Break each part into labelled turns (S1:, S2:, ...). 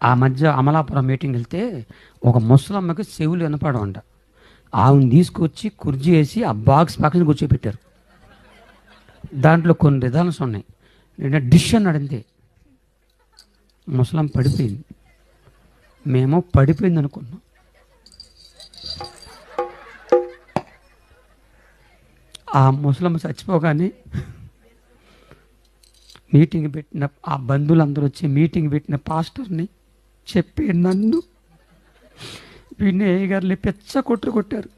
S1: ఆ మధ్య అమలాపురం మీటింగ్ వెళ్తే ఒక ముసలమ్మకి చెవులు వినపడవంట. ఆమెను తీసుకొచ్చి కుర్చీ వేసి ఆ బాక్స్ పక్కన కూర్చోబెట్టారు. దాంట్లో కొన్ని రిజల్ట్స్ ఉన్నాయి. నేను డిష్ అన్నాడు అంతే. ముసలం పడిపోయింది. మేము పడిపోయింది అనుకున్నాం. ఆ ముసలమ్మ చచ్చిపోగానే మీటింగ్ పెట్టిన ఆ బంధువులందరూ వచ్చి మీటింగ్ పెట్టిన పాస్టర్ని చెప్పి నన్ను వినయ్ గారిని పెచ్చ కొట్టారు.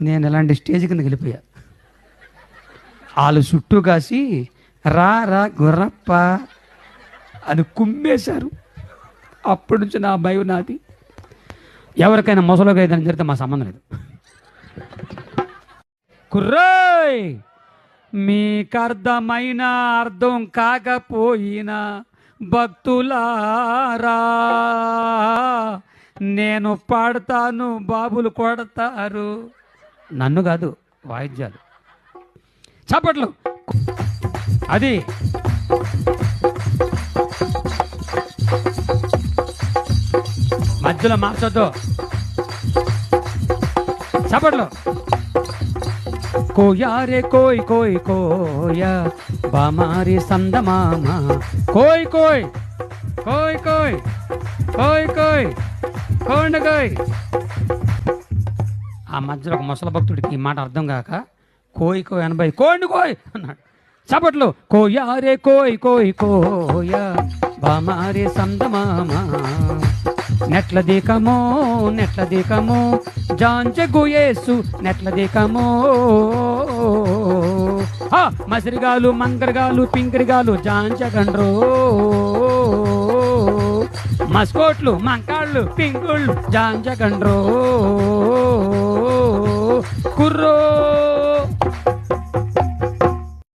S1: నేను ఎలాంటి స్టేజ్ కింద వెళ్ళిపోయా. వాళ్ళు చుట్టూ కాసి రా రా గుర్రప్ప అని కుమ్మేశారు. అప్పటి నుంచి నా భయం నాది. ఎవరికైనా మొసలుగా ఏదైనా జరిగితే మా సంబంధం లేదు. కుర్రోయ్, మీకు అర్థమైన అర్థం కాకపోయినా భక్తులారా, నేను పాడతాను, బాబులు కొడతారు. నన్ను కాదు, వాయిద్యాలు. చప్పట్లు. అది మధ్యలో మార్చొద్దు. చప్పట్లు. కోయారే కోయ్ కోయ్ కోయా బామారి సందమామ కోయ్ కోయ్ కోయ్ కోయ్ కోయ్ కోయ్ కోండ కోయ్. ఆ మధ్యలో ఒక ముసల భక్తుడికి ఈ మాట అర్థం కాక కోయ్ కోయ్ అనబై కోండు కోయ్ అన్నాడు. చప్పట్లు. కోయారే కోయ్ కోయ్ కోయా బామారి సందమామ నెట్ల దీకమో జాంచె గుయేసు నెట్ల దీకమో. మసిరిగాలు మంగరగాలు పింకరిగాలు జాంచగండ్రో, మస్కోట్లు మంకాళ్ళు పింకుళ్ళు జాంచగండ్రో. కుర్రో